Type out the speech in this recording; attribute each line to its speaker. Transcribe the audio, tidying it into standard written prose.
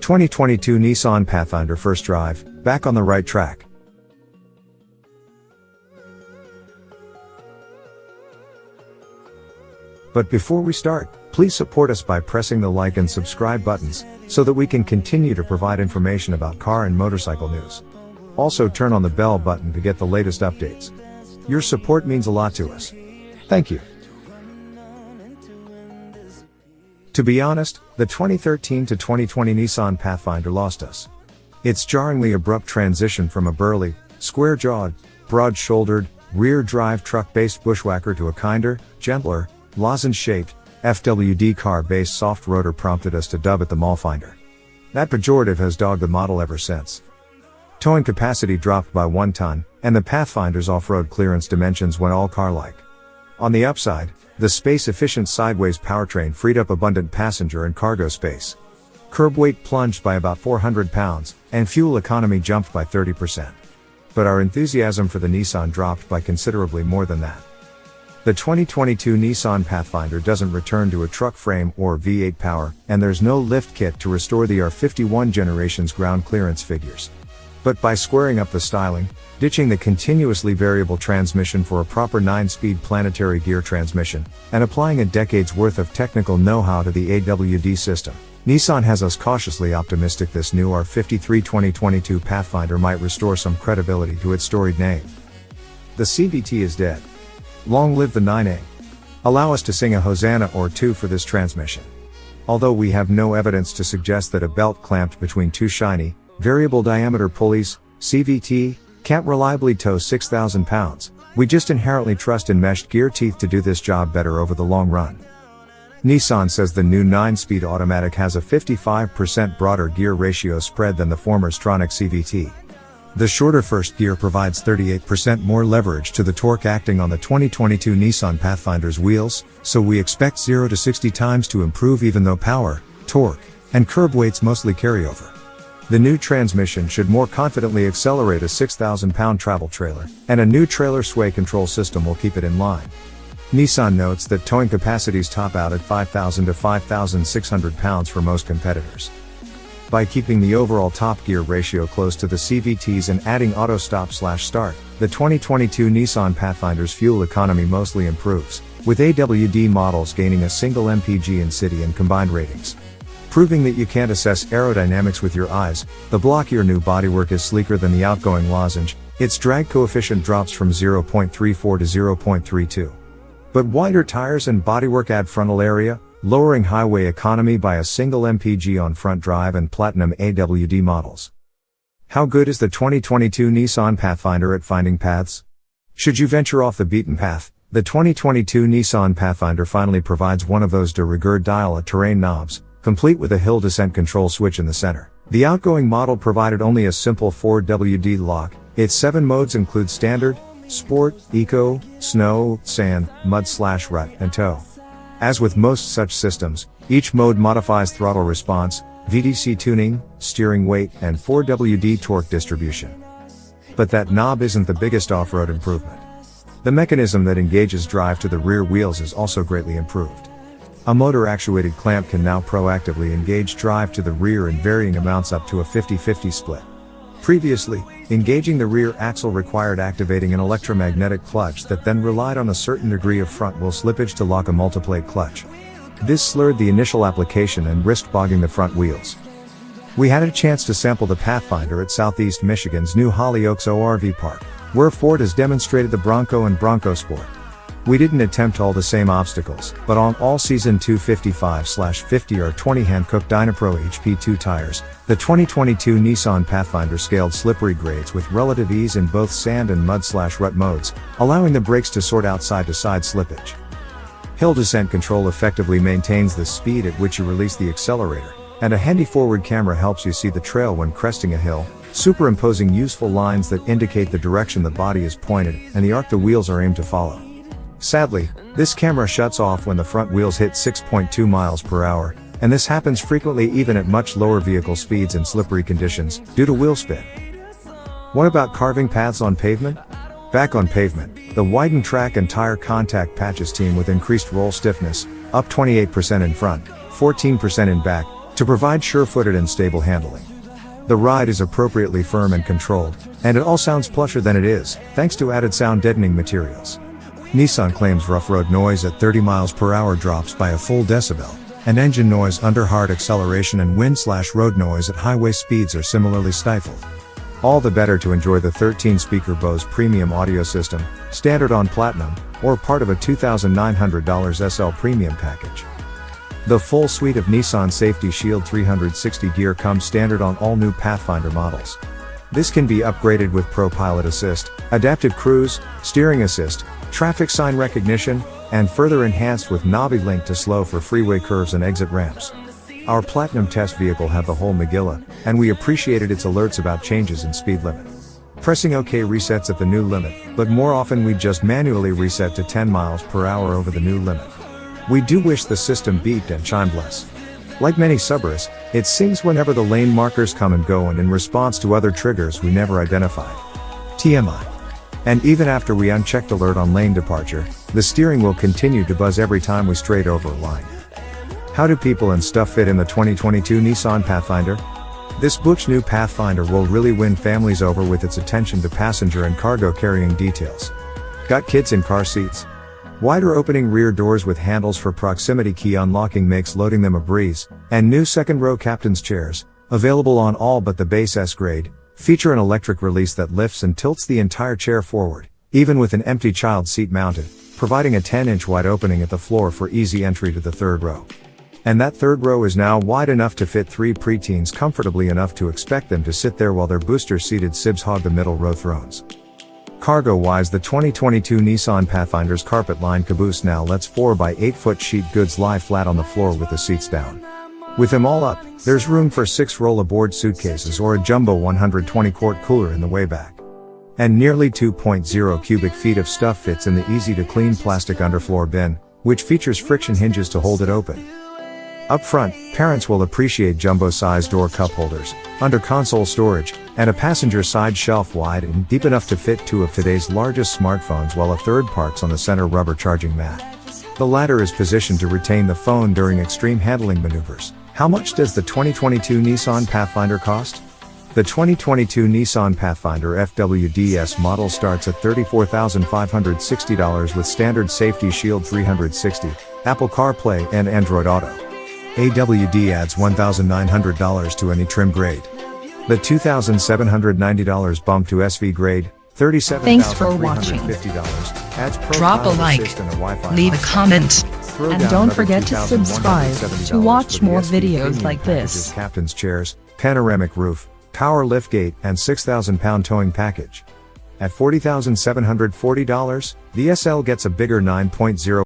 Speaker 1: 2022 Nissan Pathfinder first drive, back on the right track. But before we start, please support us by pressing the like and subscribe buttons, so that we can continue to provide information about car and motorcycle news. Also turn on the bell button to get the latest updates. Your support means a lot to us. Thank you. To be honest, the 2013 to 2020 Nissan Pathfinder lost us. Its jarringly abrupt transition from a burly, square-jawed, broad-shouldered, rear-drive truck-based bushwhacker to a kinder, gentler, lozenge-shaped, FWD-car-based soft rotor prompted us to dub it the Mallfinder. That pejorative has dogged the model ever since. Towing capacity dropped by 1 ton, and the Pathfinder's off-road clearance dimensions went all car-like. On the upside, the space-efficient sideways powertrain freed up abundant passenger and cargo space. Curb weight plunged by about 400 pounds, and fuel economy jumped by 30%. But our enthusiasm for the Nissan dropped by considerably more than that. The 2022 Nissan Pathfinder doesn't return to a truck frame or V8 power, and there's no lift kit to restore the R51 generation's ground clearance figures. But by squaring up the styling, ditching the continuously variable transmission for a proper 9-speed planetary-gear transmission, and applying a decade's worth of technical know-how to the AWD system, Nissan has us cautiously optimistic this new R53 2022 Pathfinder might restore some credibility to its storied name. The CVT is dead. Long live the 9A. Allow us to sing a hosanna or two for this transmission. Although we have no evidence to suggest that a belt clamped between two shiny, variable diameter pulleys, CVT, can't reliably tow 6,000 pounds, we just inherently trust in meshed gear teeth to do this job better over the long run. Nissan says the new 9-speed automatic has a 55% broader gear ratio spread than the former Stronach CVT. The shorter first gear provides 38% more leverage to the torque acting on the 2022 Nissan Pathfinder's wheels, so we expect 0 to 60 times to improve even though power, torque, and curb weights mostly carry over. The new transmission should more confidently accelerate a 6,000-pound travel trailer, and a new trailer sway control system will keep it in line. Nissan notes that towing capacities top out at 5,000 to 5,600 pounds for most competitors. By keeping the overall top gear ratio close to the CVT's and adding auto stop/start, the 2022 Nissan Pathfinder's fuel economy mostly improves, with AWD models gaining a single mpg in city and combined ratings. Proving that you can't assess aerodynamics with your eyes, the blockier new bodywork is sleeker than the outgoing lozenge, its drag coefficient drops from 0.34 to 0.32. But wider tires and bodywork add frontal area, lowering highway economy by a single mpg on front drive and platinum AWD models. How good is the 2022 Nissan Pathfinder at finding paths? Should you venture off the beaten path, the 2022 Nissan Pathfinder finally provides one of those de rigueur dial-a-terrain knobs, complete with a hill descent control switch in the center. The outgoing model provided only a simple 4WD lock. Its 7 modes include Standard, Sport, Eco, Snow, Sand, Mud/Rut, and Tow. As with most such systems, each mode modifies throttle response, VDC tuning, steering weight, and 4WD torque distribution. But that knob isn't the biggest off-road improvement. The mechanism that engages drive to the rear wheels is also greatly improved. A motor-actuated clamp can now proactively engage drive to the rear in varying amounts up to a 50-50 split. Previously, engaging the rear axle required activating an electromagnetic clutch that then relied on a certain degree of front wheel slippage to lock a multiplate clutch. This slurred the initial application and risked bogging the front wheels. We had a chance to sample the Pathfinder at Southeast Michigan's new Hollyoaks ORV Park, where Ford has demonstrated the Bronco and Bronco Sport. We didn't attempt all the same obstacles, but on all-season 255/50 or 20 hand-cooked Dynapro HP2 tires, the 2022 Nissan Pathfinder scaled slippery grades with relative ease in both sand and mud/rut modes, allowing the brakes to sort out side-to-side slippage. Hill descent control effectively maintains the speed at which you release the accelerator, and a handy forward camera helps you see the trail when cresting a hill, superimposing useful lines that indicate the direction the body is pointed and the arc the wheels are aimed to follow. Sadly, this camera shuts off when the front wheels hit 6.2 miles per hour, and this happens frequently even at much lower vehicle speeds in slippery conditions, due to wheel spin. What about carving paths on pavement? Back on pavement, the widened track and tire contact patches team with increased roll stiffness, up 28% in front, 14% in back, to provide sure-footed and stable handling. The ride is appropriately firm and controlled, and it all sounds plusher than it is, thanks to added sound deadening materials. Nissan claims rough road noise at 30 miles per hour drops by a full decibel, and engine noise under hard acceleration and wind/road noise at highway speeds are similarly stifled. All the better to enjoy the 13-speaker Bose premium audio system, standard on Platinum, or part of a $2,900 SL premium package. The full suite of Nissan Safety Shield 360 gear comes standard on all new Pathfinder models. This can be upgraded with Pro Pilot Assist, Adaptive Cruise, Steering Assist, Traffic Sign Recognition, and further enhanced with Navi Link to slow for freeway curves and exit ramps. Our Platinum test vehicle had the whole Megillah, and we appreciated its alerts about changes in speed limit. Pressing OK resets at the new limit, but more often we just manually reset to 10 miles per hour over the new limit. We do wish the system beeped and chimed less. Like many Subarus, it sings whenever the lane markers come and go and in response to other triggers we never identified. TMI. And even after we unchecked alert on lane departure, the steering will continue to buzz every time we strayed over a line. How do people and stuff fit in the 2022 Nissan Pathfinder? This butch new Pathfinder will really win families over with its attention to passenger and cargo carrying details. Got kids in car seats? Wider opening rear doors with handles for proximity key unlocking makes loading them a breeze, and new second row captain's chairs, available on all but the base S grade, feature an electric release that lifts and tilts the entire chair forward, even with an empty child seat mounted, providing a 10-inch wide opening at the floor for easy entry to the third row. And that third row is now wide enough to fit 3 preteens comfortably enough to expect them to sit there while their booster-seated sibs hog the middle row thrones. Cargo-wise, the 2022 Nissan Pathfinder's carpet-lined caboose now lets 4x8-foot sheet goods lie flat on the floor with the seats down. With them all up, there's room for 6 roll-aboard suitcases or a jumbo 120-quart cooler in the way back. And nearly 2.0 cubic feet of stuff fits in the easy-to-clean plastic underfloor bin, which features friction hinges to hold it open. Up front, parents will appreciate jumbo-sized door cup holders, under console storage, and a passenger side shelf wide and deep enough to fit 2 of today's largest smartphones while a third parks on the center rubber charging mat. The latter is positioned to retain the phone during extreme handling maneuvers. How much does the 2022 Nissan Pathfinder cost? The 2022 Nissan Pathfinder FWD-S model starts at $34,560 with standard Safety Shield 360, Apple CarPlay and Android Auto. AWD adds $1,900 to any trim grade. The $2,790 bump to SV grade,
Speaker 2: Thanks for watching.
Speaker 1: $37,350 adds Pro
Speaker 2: Drop a
Speaker 1: Pilot
Speaker 2: like,
Speaker 1: Assist and a Wi-Fi
Speaker 2: leave a comment,
Speaker 1: Throw
Speaker 2: and
Speaker 1: down
Speaker 2: don't
Speaker 1: another
Speaker 2: forget to subscribe
Speaker 1: $2,170
Speaker 2: to watch
Speaker 1: for the
Speaker 2: more
Speaker 1: SV
Speaker 2: videos
Speaker 1: premium
Speaker 2: like
Speaker 1: packages,
Speaker 2: this.
Speaker 1: Captain's chairs, panoramic roof, power liftgate and 6,000-pound towing package. At $40,740, the SL gets a bigger 9.0